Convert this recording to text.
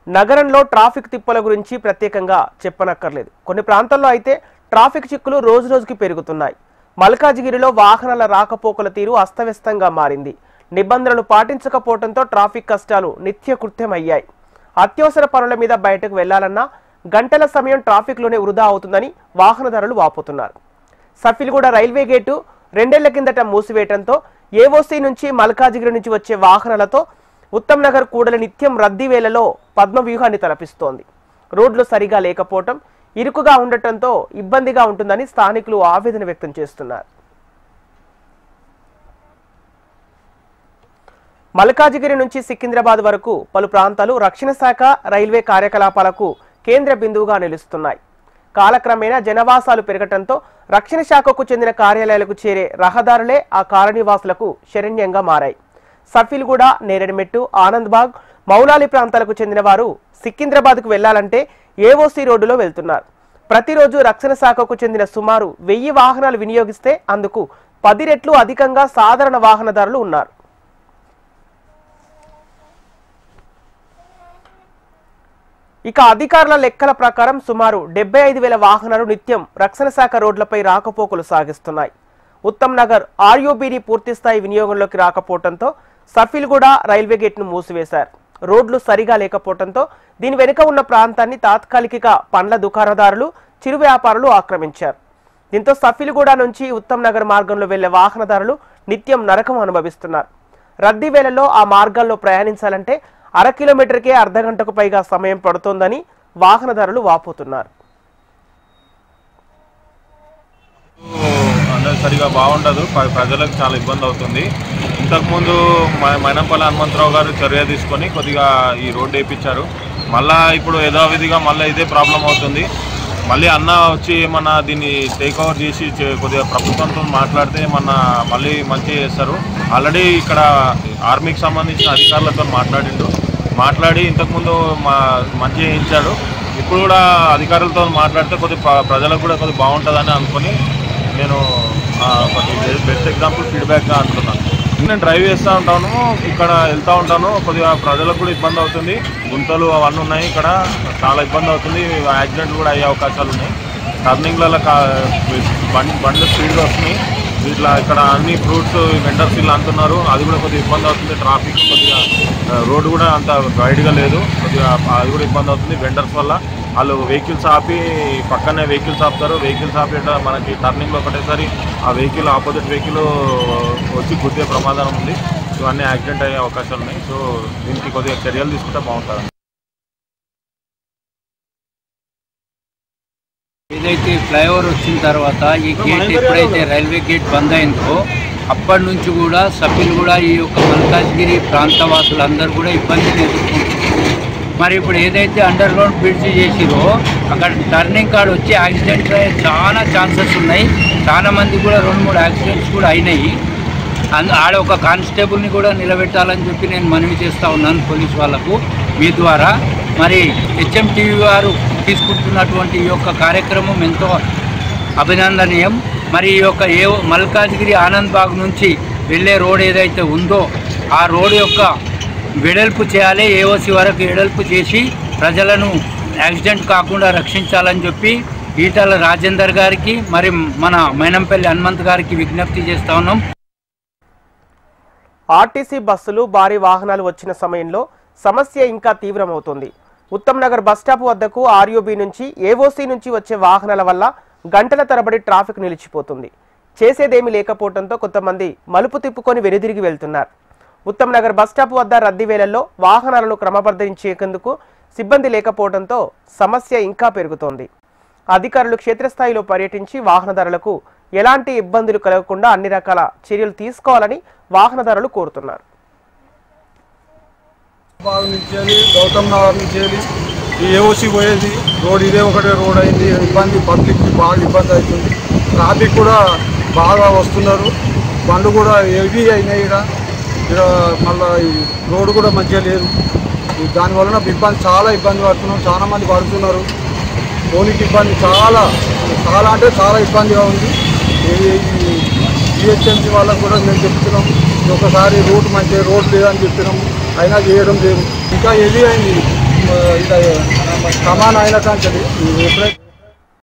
నగరంలో ట్రాఫిక్ తిప్పల గురించి ప్రత్యేకంగా చెప్పనక్కర్లేదు. కొన్ని ప్రాంతాల్లో అయితే ట్రాఫిక్ చిక్కులు రోజురోజుకి పెరుగుతున్నాయి. మల్కాజిగిరిలో వాహనాల రాకపోకల తీరు అస్తవ్యస్తంగా మారింది. నిబంధనలు పాటించకపోవడంతో ట్రాఫిక్ కష్టాలు నిత్యకృత్యమయ్యాయి. అత్యవసర పనుల మీద బయటకు వెళ్లాలన్నా గంటల సమయం ట్రాఫిక్లోనే వృధా అవుతుందని వాహనదారులు వాపోతున్నారు. సఫిల్గూడ రైల్వే గేటు 2 ఏళ్ల కిందట మూసివేయడంతో ఏఓసీ నుంచి మల్కాజిగిరి నుంచి వచ్చే వాహనాలతో ఉత్తమ్ నగర్ కూడలి నిత్యం రద్దీ వేళలో పద్మవ్యూహాన్ని తలపిస్తోంది. రోడ్లు సరిగా లేకపోవటం, ఇరుకుగా ఉండటంతో ఇబ్బందిగా ఉంటుందని స్థానికులు ఆవేదన వ్యక్తం చేస్తున్నారు. మల్కాజిగిరి నుంచి సికింద్రాబాద్ వరకు పలు ప్రాంతాలు రక్షణ శాఖ, రైల్వే కార్యకలాపాలకు కేంద్ర బిందువుగా నిలుస్తున్నాయి. కాలక్రమేణా జనవాసాలు పెరగటంతో రక్షణ శాఖకు చెందిన కార్యాలయాలకు చేరే రహదారులే ఆ కాలనీవాసులకు శరణ్యంగా మారాయి. సఫిల్గూడ, నేరేడుమెట్టు, ఆనంద్బాగ్, మౌలాలి ప్రాంతాలకు చెందిన వారు సికింద్రాబాద్కు వెళ్లాలంటే ఏఓసీ రోడ్డులో వెళ్తున్నారు. ప్రతిరోజు రక్షణ శాఖకు చెందిన సుమారు 1000 వాహనాలు వినియోగిస్తే అందుకు 10 రెట్లు అధికంగా సాధారణ వాహనదారులు ఉన్నారు. ఇక అధికారుల లెక్కల ప్రకారం సుమారు 75,000 వాహనాలు నిత్యం రక్షణ శాఖ రోడ్లపై రాకపోకలు సాగిస్తున్నాయి. ఉత్తమ్ నగర్ ఆర్యూబీని పూర్తిస్థాయి వినియోగంలోకి రాకపోవడంతో సఫిల్గూడ రైల్వే గేట్ను మూసివేశారు. రోడ్లు సరిగా లేకపోవడంతో దీని వెనుక ఉన్న ప్రాంతాన్ని తాత్కాలిక పండ్ల దుకాణదారులు, చిరు వ్యాపారులు ఆక్రమించారు. దీంతో సఫిల్గూడ నుంచి ఉత్తమ్ నగర్ మార్గంలో వెళ్లే వాహనదారులు నిత్యం నరకం అనుభవిస్తున్నారు. రద్దీ వేళల్లో ఆ మార్గాల్లో ప్రయాణించాలంటే 1/2 కిలోమీటర్కే అర్ధగంటకు పైగా సమయం పడుతోందని వాహనదారులు వాపోతున్నారు. సరిగా బాగుండదు, ప్రజలకు చాలా ఇబ్బంది అవుతుంది. ఇంతకుముందు మైనంపల్లి హనుమంతరావు గారు చర్య తీసుకొని కొద్దిగా ఈ రోడ్డు వేయించారు. మళ్ళీ ఇప్పుడు యథావిధిగా మళ్ళీ ఇదే ప్రాబ్లం అవుతుంది. మళ్ళీ అన్న వచ్చి ఏమన్నా దీన్ని టేక్ ఓవర్ చేసి కొద్దిగా ప్రభుత్వంతో మాట్లాడితే మళ్ళీ మంచిగా చేస్తారు. ఆల్రెడీ ఇక్కడ ఆర్మీకి సంబంధించిన అధికారులతో మాట్లాడి ఇంతకుముందు మంచిగా చేయించాడు. ఇప్పుడు కూడా అధికారులతో మాట్లాడితే కొద్దిగా ప్రజలకు కూడా కొద్దిగా బాగుంటుందని అనుకుని నేను బెస్ట్ ఎగ్జాంపుల్ ఫీడ్బ్యాక్గా అంటున్నాను. నేను డ్రైవ్ చేస్తూ ఉంటాను, ఇక్కడ వెళ్తూ ఉంటాను. కొద్దిగా ప్రజలకు కూడా ఇబ్బంది అవుతుంది. గుంతలు అవన్నీ ఉన్నాయి, ఇక్కడ చాలా ఇబ్బంది అవుతుంది. యాక్సిడెంట్లు కూడా అయ్యే అవకాశాలు ఉన్నాయి. టర్నింగ్లలో బండ్లు స్పీడ్గా వస్తున్నాయి. ఇట్లా ఇక్కడ అన్ని ఫ్రూట్స్ వెండర్స్ ఇలా అంటున్నారు, అది కూడా కొద్దిగా ఇబ్బంది అవుతుంది. ట్రాఫిక్ కొద్దిగా రోడ్డు కూడా అంత వైడ్గా లేదు, కొద్దిగా అది కూడా ఇబ్బంది అవుతుంది. వెండర్స్ వల్ల వాళ్ళు వెహికల్స్ ఆపి పక్కనే వెహికల్స్ ఆపుతారు. వెహికల్స్ ఆపి మనకి టర్నింగ్లో ఒకటేసారి ఆ వెహికల్ ఆపోజిట్ వెహికల్ వచ్చి గుద్దే ప్రమాదం ఉంది. ఇవన్నీ యాక్సిడెంట్ అయ్యే అవకాశాలు ఉన్నాయి. సో దీనికి కొద్దిగా చర్యలు తీసుకుంటే బాగుంటుంది. ఏదైతే ఫ్లైఓవర్ వచ్చిన తర్వాత ఈ గేట్ ఎప్పుడైతే రైల్వే గేట్ బంద్ అయిందో అప్పటి నుంచి కూడా సఫిల్గూడ ఈ యొక్క మల్కాజ్గిరి ప్రాంతవాసులందరూ కూడా ఇబ్బందిని ఎదుర్కొంటున్నారు. మరి ఇప్పుడు ఏదైతే అండర్ గ్రౌండ్ బ్రిడ్జ్ చేసిరో అక్కడ టర్నింగ్ కార్డ్ వచ్చి యాక్సిడెంట్స్ అయ్యే చాలా ఛాన్సెస్ ఉన్నాయి. చాలా మంది కూడా 2-3 యాక్సిడెంట్స్ కూడా అయినాయి. ఆడ ఒక కానిస్టేబుల్ని కూడా నిలబెట్టాలని చెప్పి నేను మనవి చేస్తూ ఉన్నాను పోలీస్ వాళ్ళకు మీ ద్వారా. మరి హెచ్ఎంటీవీ వారు తీసుకుంటున్నటువంటి ఈ యొక్క కార్యక్రమం ఎంతో అభినందనీయం. మరి ఈ యొక్క మల్కాజ్గిరి ఆనంద్బాగ్ నుంచి వెళ్ళే రోడ్ ఏదైతే ఉందో ఆ రోడ్ యొక్క వెడల్పు చేయాలి, ఏఓసి వరకు వెడల్పు చేసి ప్రజలను యాక్సిడెంట్ కాకుండా రక్షించాలని చెప్పి ఈటల రాజేందర్ గారికి మరి మన మైనంపల్లి హనుమంత్ గారికి విజ్ఞప్తి చేస్తా ఉన్నాం. ఆర్టీసీ బస్సులు, భారీ వాహనాలు వచ్చిన సమయంలో సమస్య ఇంకా తీవ్రమవుతుంది. ఉత్తమ్ నగర్ బస్టాప్ వద్దకు ఆర్యూబీ నుంచి, ఏఓసీ నుంచి వచ్చే వాహనాల వల్ల గంటల తరబడి ట్రాఫిక్ నిలిచిపోతుంది. చేసేదేమీ లేకపోవడంతో కొంతమంది మలుపు తిప్పుకొని వెనుదిరిగి వెళ్తున్నారు. ఉత్తమ్ నగర్ బస్టాప్ వద్ద రద్దీ వేళల్లో వాహనాలను క్రమబద్ధరించేందుకు సిబ్బంది లేకపోవడంతో సమస్య ఇంకా పెరుగుతోంది. అధికారులు క్షేత్రస్థాయిలో పర్యటించి వాహనదారులకు ఎలాంటి ఇబ్బందులు కలగకుండా అన్ని రకాల చర్యలు తీసుకోవాలని వాహనదారులు కోరుతున్నారు. గౌతమ్ నగర్ నుంచి ఈ ఏఓసి పోయేది రోడ్ ఇదే ఒకటే రోడ్ అయింది. ఇబ్బంది, పబ్లిక్కి బాగా ఇబ్బంది అవుతుంది. ట్రాఫిక్ కూడా బాగా వస్తున్నారు, బండ్లు కూడా హెవీ అయినాయి. ఇక్కడ మళ్ళీ ఈ రోడ్డు కూడా మంచిగా లేదు. దానివలన చాలా ఇబ్బంది పడుతున్నాం. చాలా మంది పడుతున్నారు. పోనీకి ఇబ్బంది చాలా అంటే చాలా ఇబ్బందిగా ఉంది. జిహెచ్ఎంసీ వాళ్ళకు కూడా మేము చెప్తున్నాం, ఒకసారి రోడ్ మంచిగా రోడ్ లేదని చెప్పినాం, అయినా చేయడం లేదు. ఇంకా హెవీ అయింది. ఇది కమాన్ అయిన కాంచెలి ఎప్పుడైతే